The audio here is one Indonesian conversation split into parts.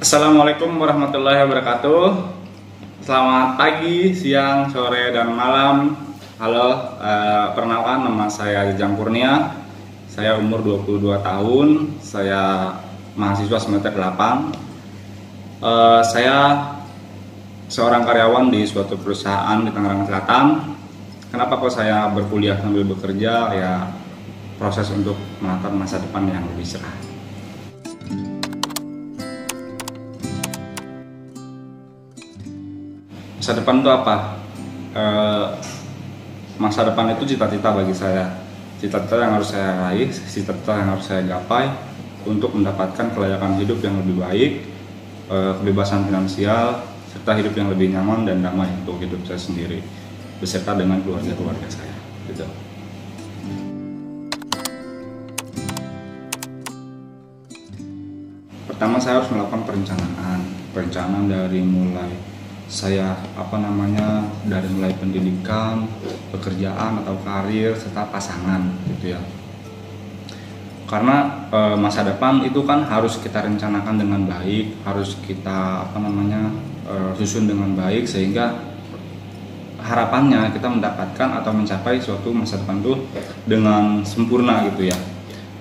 Assalamualaikum warahmatullahi wabarakatuh. Selamat pagi, siang, sore, dan malam. Halo, perkenalkan nama saya Jejang Kurnia. Saya umur 22 tahun. Saya mahasiswa semester 8. Saya seorang karyawan di suatu perusahaan di Tangerang Selatan. Kenapa kok saya berkuliah sambil bekerja? Ya, proses untuk menatap masa depan yang lebih cerah. Masa depan itu apa? Masa depan itu cita-cita bagi saya. Cita-cita yang harus saya raih, cita-cita yang harus saya gapai untuk mendapatkan kelayakan hidup yang lebih baik, kebebasan finansial, serta hidup yang lebih nyaman dan damai untuk hidup saya sendiri, beserta dengan keluarga-keluarga saya. Gitu. Pertama, saya harus melakukan perencanaan dari mulai saya dari mulai pendidikan, pekerjaan atau karir serta pasangan gitu ya. Karena masa depan itu kan harus kita rencanakan dengan baik, harus kita susun dengan baik sehingga harapannya kita mendapatkan atau mencapai suatu masa depan itu dengan sempurna gitu ya.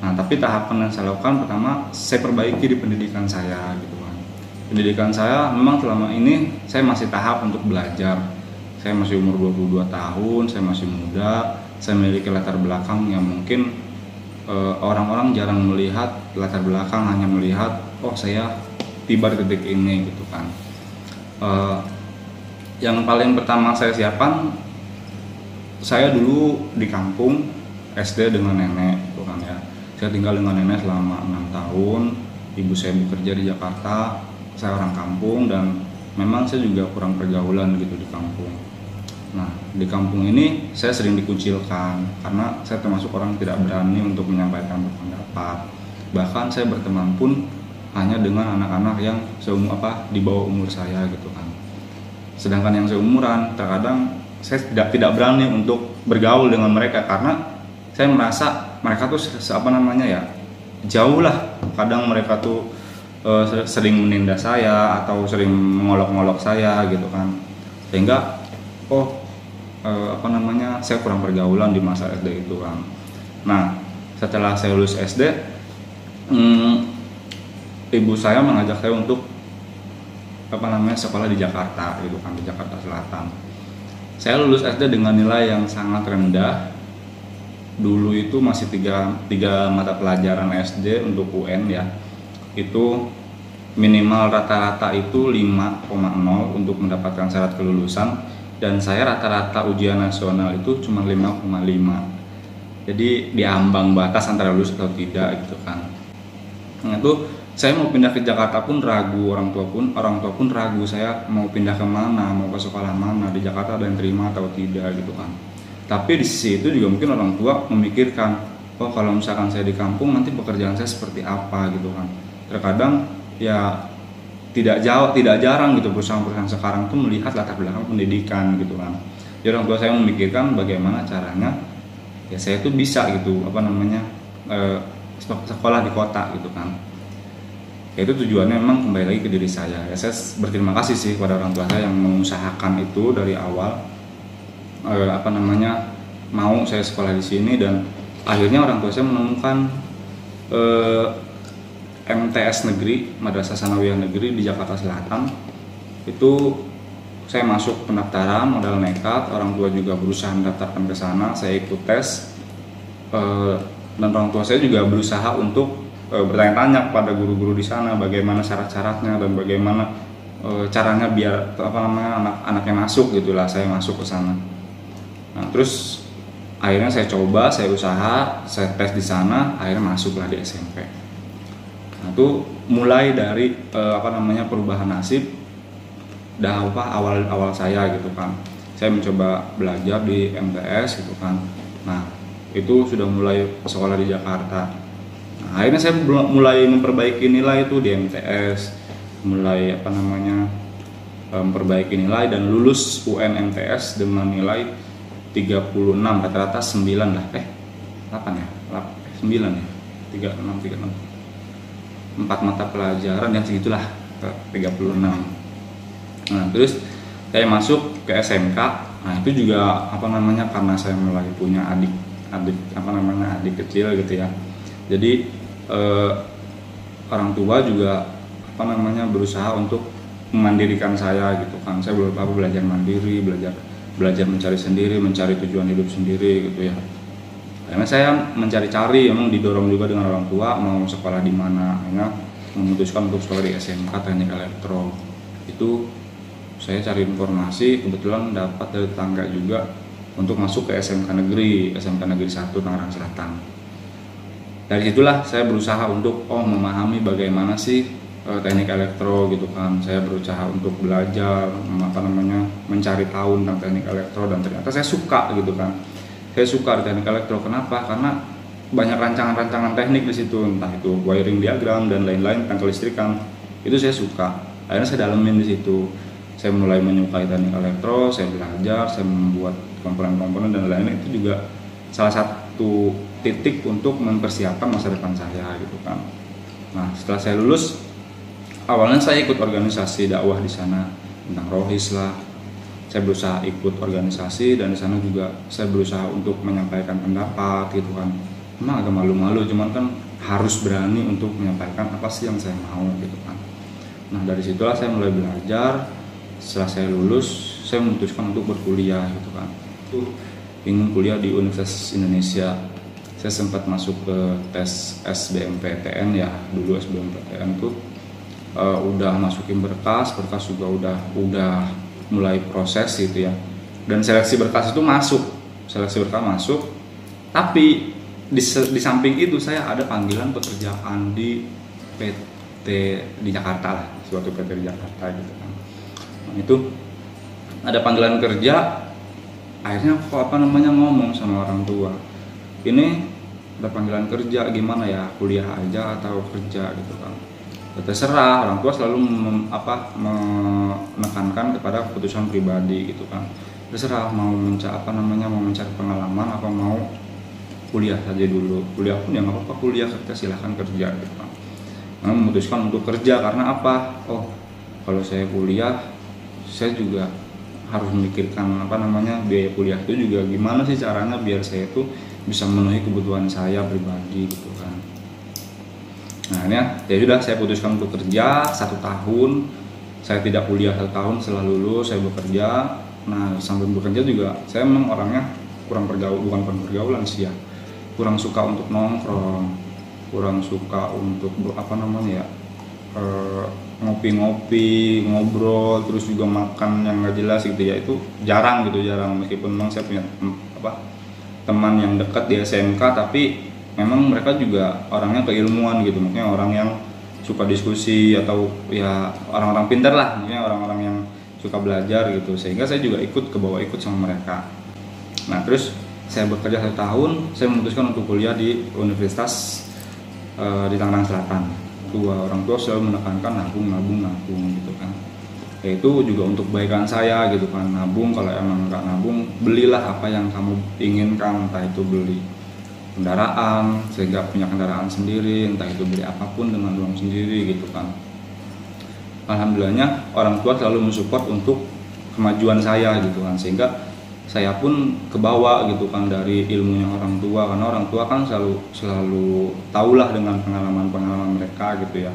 Nah, tapi tahapan yang saya lakukan pertama, saya perbaiki di pendidikan saya gitu kan. Pendidikan saya memang selama ini saya masih tahap untuk belajar. Saya masih umur 22 tahun, saya masih muda, saya memiliki latar belakang yang mungkin orang-orang jarang melihat latar belakang, hanya melihat oh saya tiba di titik ini gitu kan. Yang paling pertama saya siapkan, saya dulu di kampung SD dengan nenek gitu kan ya. Saya tinggal dengan nenek selama 6 tahun, ibu saya bekerja di Jakarta. Saya orang kampung dan memang saya juga kurang pergaulan gitu di kampung. Nah, di kampung ini saya sering dikucilkan karena saya termasuk orang tidak berani untuk menyampaikan pendapat. Bahkan saya berteman pun hanya dengan anak-anak yang di bawah umur saya gitu kan. Sedangkan yang seumuran terkadang saya tidak berani untuk bergaul dengan mereka karena saya merasa mereka tuh jauh lah. Kadang mereka tuh sering menindas saya atau sering mengolok-ngolok saya gitu kan, sehingga saya kurang pergaulan di masa SD itu kan. Nah, setelah saya lulus SD, ibu saya mengajak saya untuk sekolah di Jakarta gitu kan, di Jakarta Selatan. Saya lulus SD dengan nilai yang sangat rendah. Dulu itu masih tiga mata pelajaran SD untuk UN ya. Itu minimal rata-rata itu 5,0 untuk mendapatkan syarat kelulusan, dan saya rata-rata ujian nasional itu cuma 5,5. Jadi diambang batas antara lulus atau tidak gitu kan. Nah, itu saya mau pindah ke Jakarta pun ragu, orang tua pun ragu saya mau pindah ke mana, mau ke sekolah mana, di Jakarta ada yang terima atau tidak gitu kan. Tapi di sisi itu juga mungkin orang tua memikirkan, kalau misalkan saya di kampung nanti pekerjaan saya seperti apa gitu kan. Terkadang ya tidak jarang gitu perusahaan-perusahaan sekarang tuh melihat latar belakang pendidikan gitu kan. Jadi orang tua saya memikirkan bagaimana caranya ya saya tuh bisa gitu sekolah di kota gitu kan. Ya itu tujuannya memang kembali lagi ke diri saya. Ya saya berterima kasih sih kepada orang tua saya yang mengusahakan itu dari awal mau saya sekolah di sini, dan akhirnya orang tua saya menemukan MTS negeri, Madrasah Sanawiyah Negeri di Jakarta Selatan. Itu saya masuk pendaftaran modal nekat, orang tua juga berusaha mendaftarkan ke sana, saya ikut tes, dan orang tua saya juga berusaha untuk bertanya-tanya kepada guru-guru di sana bagaimana syarat-syaratnya dan bagaimana caranya biar anak-anaknya masuk gitulah, saya masuk ke sana. Nah, terus akhirnya saya coba, saya usaha, saya tes di sana, akhirnya masuklah di SMP. Nah, itu mulai dari perubahan nasib awal saya gitu kan. Saya mencoba belajar di MTS gitu kan. Nah, itu sudah mulai sekolah di Jakarta. Nah, akhirnya saya mulai memperbaiki nilai itu di MTS, mulai memperbaiki nilai dan lulus UN MTS dengan nilai 36, rata-rata 9 lah, 8 ya, 9 ya, 36, 4 mata pelajaran dan segitulah ke 36. Nah terus saya masuk ke SMK. Nah itu juga apa namanya, karena saya mulai punya adik kecil gitu ya. Jadi orang tua juga apa namanya berusaha untuk memandirikan saya gitu kan. Saya belajar mandiri, belajar mencari sendiri, mencari tujuan hidup sendiri gitu ya. Karena saya mencari-cari, emang didorong juga dengan orang tua mau sekolah di mana. Akhirnya memutuskan untuk sekolah di SMK Teknik Elektro. Itu saya cari informasi, kebetulan dapat dari tetangga juga untuk masuk ke SMK Negeri 1 Tangerang Selatan. Dari situlah saya berusaha untuk memahami bagaimana sih teknik elektro gitu kan. Saya berusaha untuk belajar mencari tahu tentang teknik elektro, dan ternyata saya suka gitu kan. Saya suka di teknik elektro. Kenapa? Karena banyak rancangan-rancangan teknik di situ, entah itu wiring diagram dan lain-lain tentang kelistrikan. Itu saya suka. Akhirnya saya dalemin di situ. Saya mulai menyukai teknik elektro, saya belajar, saya membuat komponen-komponen dan lain-lain. Itu juga salah satu titik untuk mempersiapkan masa depan saya gitu kan. Nah, setelah saya lulus, awalnya saya ikut organisasi dakwah di sana tentang rohis lah. Saya berusaha ikut organisasi, dan di sana juga saya berusaha untuk menyampaikan pendapat gitu kan. Memang agak malu-malu, cuman kan harus berani untuk menyampaikan apa sih yang saya mau gitu kan. Nah, dari situlah saya mulai belajar. Setelah saya lulus, saya memutuskan untuk berkuliah gitu kan. Itu ingin kuliah di Universitas Indonesia. Saya sempat masuk ke tes SBMPTN ya, dulu SBMPTN tuh udah masukin berkas juga udah mulai proses gitu ya. Dan seleksi berkas itu masuk, tapi di samping itu saya ada panggilan pekerjaan di PT di Jakarta lah, suatu PT di Jakarta gitu kan. Nah, itu ada panggilan kerja. Akhirnya ngomong sama orang tua, ini ada panggilan kerja, gimana ya, kuliah aja atau kerja gitu kan. Terserah, orang tua selalu menekankan kepada keputusan pribadi gitu kan. Terserah mau mencari pengalaman apa mau kuliah saja dulu. Kuliah pun ya nggak apa-apa, kuliah kerja silahkan kerja gitu kan. Nah, memutuskan untuk kerja karena apa? Kalau saya kuliah, saya juga harus memikirkan biaya kuliah itu juga gimana sih caranya biar saya itu bisa memenuhi kebutuhan saya pribadi gitu kan. Nah ini ya sudah, saya putuskan untuk kerja 1 tahun. Saya tidak kuliah 1 tahun, setelah lulus saya bekerja. Nah sambil bekerja juga saya memang orangnya kurang pergaulan sih ya, kurang suka untuk nongkrong, kurang suka untuk ngopi-ngopi, ngobrol, terus juga makan yang nggak jelas gitu ya. Itu jarang meskipun memang saya punya teman yang dekat di SMK, tapi memang mereka juga orangnya keilmuan gitu, maksudnya orang yang suka diskusi atau ya orang-orang pintar lah, maksudnya orang-orang yang suka belajar gitu, sehingga saya juga ikut sama mereka. Nah terus saya bekerja 1 tahun, saya memutuskan untuk kuliah di universitas di Tangerang Selatan. Orang tua selalu menekankan nabung gitu kan. Itu juga untuk kebaikan saya gitu kan. Nabung, kalau emang nggak nabung, belilah apa yang kamu inginkan, entah itu beli kendaraan sehingga punya kendaraan sendiri, entah itu beli apapun dengan uang sendiri gitu kan. Alhamdulillahnya orang tua selalu mensupport untuk kemajuan saya gitu kan, sehingga saya pun kebawa gitu kan dari ilmunya orang tua, karena orang tua kan selalu tahulah dengan pengalaman mereka gitu ya.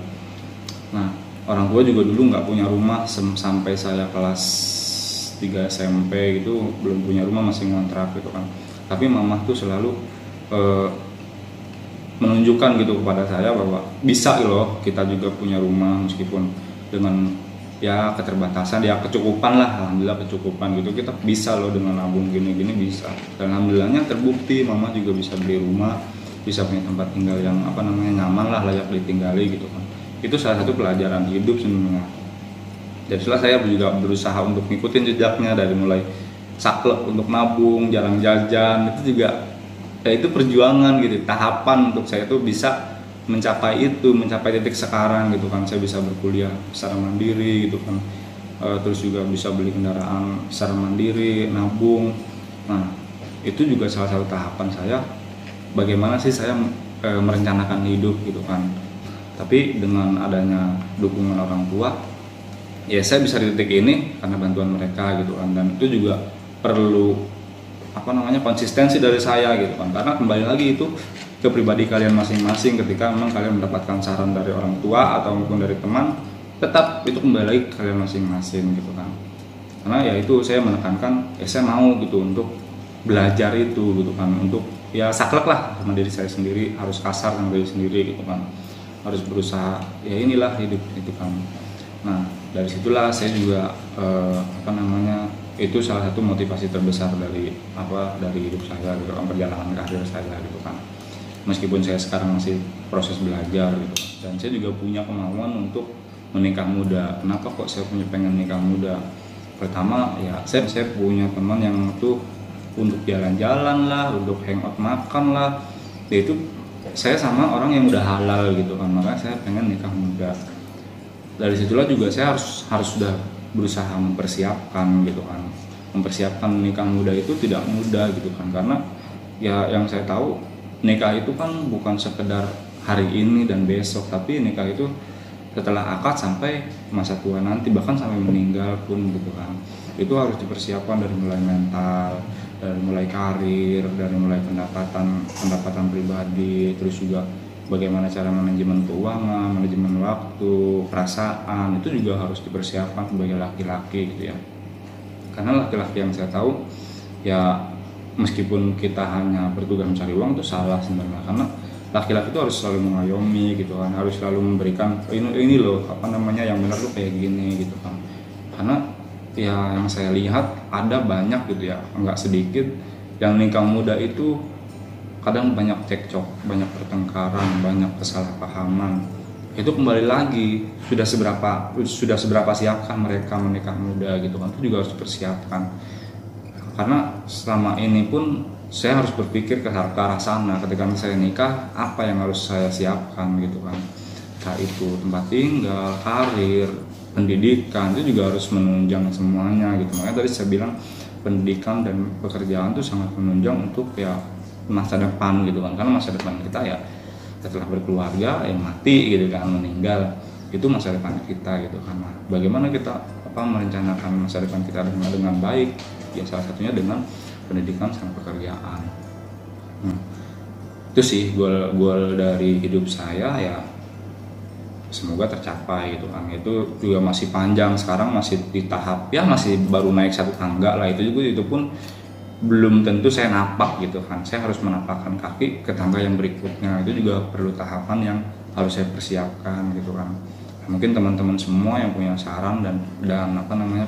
Nah orang tua juga dulu nggak punya rumah sampai saya kelas 3 SMP gitu, belum punya rumah, masih ngontrak gitu kan. Tapi mama tuh selalu menunjukkan gitu kepada saya bahwa bisa loh kita juga punya rumah, meskipun dengan ya keterbatasan, ya kecukupan lah, alhamdulillah kecukupan gitu, kita bisa loh dengan nabung gini-gini bisa. Dan alhamdulillahnya terbukti mama juga bisa beli rumah, bisa punya tempat tinggal yang nyaman lah, layak ditinggali gitu kan. Itu salah satu pelajaran hidup sebenarnya. Jadi setelah saya juga berusaha untuk ngikutin jejaknya, dari mulai saklek untuk nabung, jarang jajan, itu juga ya itu perjuangan gitu, tahapan untuk saya tuh bisa mencapai titik sekarang gitu kan. Saya bisa berkuliah secara mandiri gitu kan, terus juga bisa beli kendaraan secara mandiri, nabung. Nah itu juga salah satu tahapan saya bagaimana sih saya merencanakan hidup gitu kan. Tapi dengan adanya dukungan orang tua, ya saya bisa di titik ini karena bantuan mereka gitu kan. Dan itu juga perlu konsistensi dari saya gitu kan, karena kembali lagi itu ke pribadi kalian masing-masing. Ketika memang kalian mendapatkan saran dari orang tua atau maupun dari teman, tetap itu kembali lagi ke kalian masing-masing gitu kan. Karena ya itu saya menekankan, ya saya mau gitu untuk belajar itu gitu kan, untuk ya saklek lah sama diri saya sendiri, harus kasar sama diri sendiri gitu kan, harus berusaha, ya inilah hidup itu kan. Nah dari situlah saya juga itu salah satu motivasi terbesar dari hidup saya gitu kan, perjalanan karir saya gitu kan. Meskipun saya sekarang masih proses belajar gitu, dan saya juga punya kemauan untuk menikah muda. Kenapa kok saya punya pengen nikah muda? Pertama ya saya punya teman yang tuh untuk jalan-jalan lah, untuk hangout makan lah, ya itu saya sama orang yang udah halal gitu kan, makanya saya pengen nikah muda. Dari situlah juga saya harus sudah berusaha mempersiapkan gitu kan, mempersiapkan nikah muda itu tidak mudah gitu kan, karena ya yang saya tahu nikah itu kan bukan sekedar hari ini dan besok, tapi nikah itu setelah akad sampai masa tua nanti, bahkan sampai meninggal pun gitu kan. Itu harus dipersiapkan dari mulai mental, dari mulai karir, dari mulai pendapatan pribadi, terus juga bagaimana cara manajemen keuangan, manajemen waktu, perasaan, itu juga harus dipersiapkan sebagai laki-laki gitu ya. Karena laki-laki yang saya tahu ya, meskipun kita hanya bertugas mencari uang itu salah sebenarnya, karena laki-laki itu harus selalu mengayomi gitu kan, harus selalu memberikan ini loh yang benar tuh kayak gini gitu kan. Karena ya yang saya lihat ada banyak gitu ya, enggak sedikit yang nikah muda itu kadang banyak cekcok, banyak pertengkaran, banyak kesalahpahaman. Itu kembali lagi sudah seberapa siapkah mereka menikah muda gitu kan, itu juga harus dipersiapkan. Karena selama ini pun saya harus berpikir ke arah sana, ketika saya nikah apa yang harus saya siapkan gitu kan. Entah itu tempat tinggal, karir, pendidikan, itu juga harus menunjang semuanya gitu. Makanya tadi saya bilang pendidikan dan pekerjaan itu sangat menunjang untuk ya masa depan gitu kan. Karena masa depan kita ya setelah berkeluarga ya mati gitu kan, meninggal, itu masa depan kita gitu kan. Nah, bagaimana kita merencanakan masa depan kita dengan baik, ya salah satunya dengan pendidikan sama pekerjaan. Itu sih goal dari hidup saya, ya semoga tercapai gitu kan. Itu juga masih panjang, sekarang masih di tahap ya masih baru naik satu tangga lah, itu pun belum tentu saya napak gitu kan. Saya harus menapakkan kaki ke tangga yang berikutnya, itu juga perlu tahapan yang harus saya persiapkan gitu kan. Mungkin teman-teman semua yang punya saran dan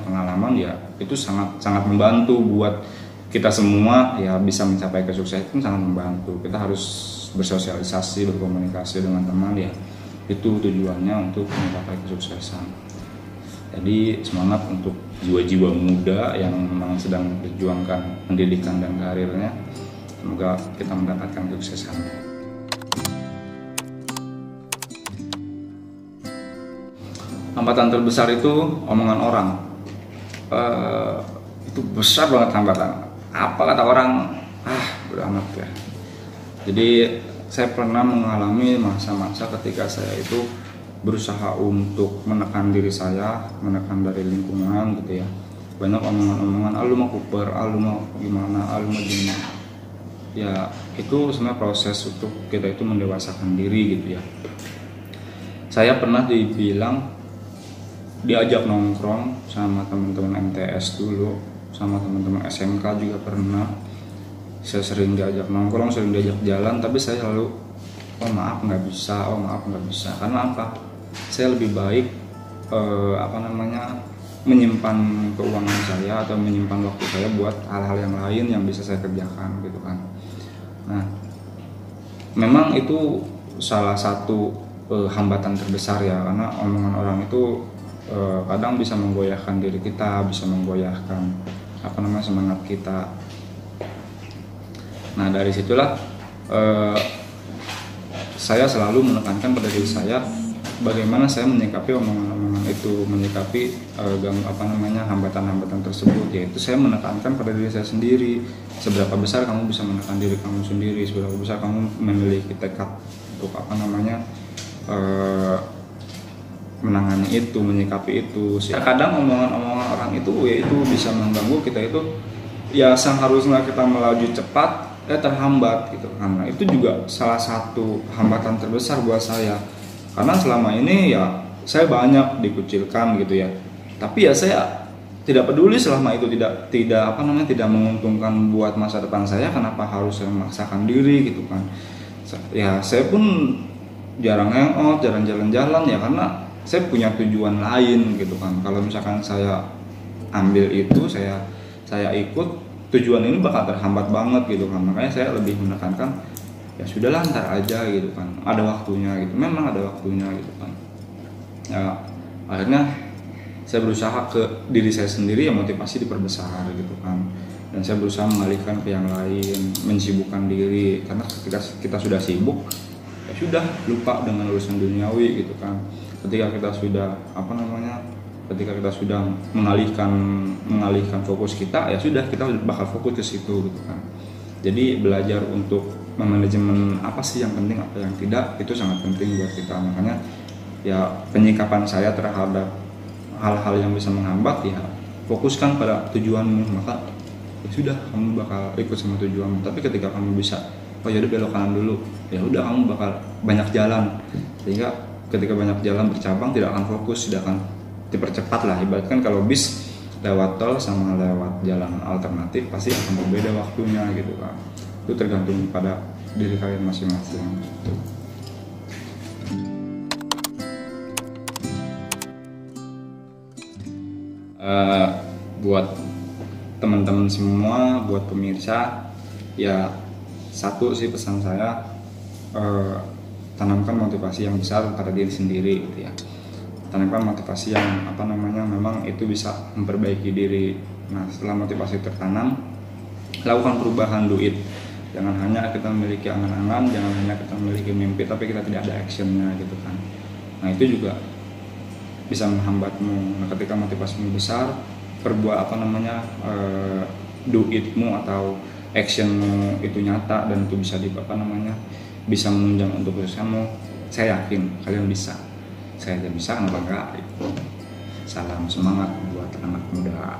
pengalaman ya itu sangat membantu buat kita semua ya bisa mencapai kesuksesan. Itu sangat membantu. Kita harus bersosialisasi, berkomunikasi dengan teman ya, itu tujuannya untuk mencapai kesuksesan. Jadi semangat untuk jiwa-jiwa muda yang memang sedang memperjuangkan pendidikan dan karirnya. Semoga kita mendapatkan kesuksesan. Hambatan terbesar itu omongan orang. Itu besar banget hambatan. Apa kata orang, udah amat ya. Jadi saya pernah mengalami masa-masa ketika saya itu berusaha untuk menekan diri saya, menekan dari lingkungan gitu ya. Banyak omongan-omongan, lu mau kuper, lu mau gimana, lu mau gimana. Ya itu sebenarnya proses untuk kita itu mendewasakan diri gitu ya. Saya pernah diajak nongkrong sama teman-teman MTS dulu, sama teman-teman SMK juga pernah. Saya sering diajak nongkrong, sering diajak jalan, tapi saya selalu maaf nggak bisa. Karena apa? Saya lebih baik menyimpan keuangan saya atau menyimpan waktu saya buat hal-hal yang lain yang bisa saya kerjakan gitu kan. Nah, memang itu salah satu hambatan terbesar ya, karena omongan orang itu kadang bisa menggoyahkan diri kita, bisa menggoyahkan semangat kita. Nah dari situlah saya selalu menekankan pada diri saya bagaimana saya menyikapi omongan-omongan itu, menyikapi hambatan-hambatan tersebut. Yaitu saya menekankan pada diri saya sendiri, seberapa besar kamu bisa menekan diri kamu sendiri, seberapa besar kamu memiliki tekad untuk eh, menangani itu, menyikapi itu. Kadang omongan-omongan orang itu ya itu bisa mengganggu kita itu, ya seharusnya kita melaju cepat terhambat gitu. Karena itu juga salah satu hambatan terbesar buat saya, karena selama ini ya saya banyak dikucilkan gitu ya, tapi ya saya tidak peduli selama itu tidak tidak menguntungkan buat masa depan saya. Kenapa harus saya memaksakan diri gitu kan. Ya saya pun jarang hangout, jarang jalan-jalan ya karena saya punya tujuan lain gitu kan. Kalau misalkan saya ambil itu, saya ikut, tujuan ini bakal terhambat banget gitu kan. Makanya saya lebih menekankan ya sudahlah, ntar aja gitu kan, ada waktunya gitu, memang ada waktunya gitu kan. Ya akhirnya saya berusaha ke diri saya sendiri, ya motivasi diperbesar gitu kan, dan saya berusaha mengalihkan ke yang lain, mensibukkan diri, karena ketika kita sudah sibuk ya sudah lupa dengan urusan duniawi gitu kan. Ketika kita sudah ketika kita sudah mengalihkan fokus kita, ya sudah kita bakal fokus ke situ gitu kan. Jadi belajar untuk memanajemen apa sih yang penting, apa yang tidak, itu sangat penting buat kita. Makanya ya penyikapan saya terhadap hal-hal yang bisa menghambat, ya fokuskan pada tujuanmu, maka ya sudah kamu bakal ikut sama tujuanmu. Tapi ketika kamu bisa, oh ya udah belok kanan dulu, ya udah kamu bakal banyak jalan, sehingga ketika banyak jalan bercabang tidak akan fokus, tidak akan dipercepat lah. Ibaratkan kalau bis lewat tol sama lewat jalan alternatif pasti akan berbeda waktunya gitu kan. Itu tergantung pada diri kalian masing-masing gitu. Buat teman-teman semua, buat pemirsa, ya satu sih pesan saya, tanamkan motivasi yang besar pada diri sendiri gitu ya. Tanamkan motivasi yang memang itu bisa memperbaiki diri. Nah setelah motivasi tertanam, lakukan perubahan, do it. Jangan hanya kita memiliki angan-angan, jangan hanya kita memiliki mimpi tapi kita tidak ada actionnya gitu kan. Nah itu juga bisa menghambatmu. Nah ketika motivasimu besar, perbuat do itmu atau actionmu itu nyata dan itu bisa bisa menunjang untuk kesuksesanmu, saya yakin kalian bisa. Saya aja bisa, kenapa enggak? Salam semangat buat anak muda.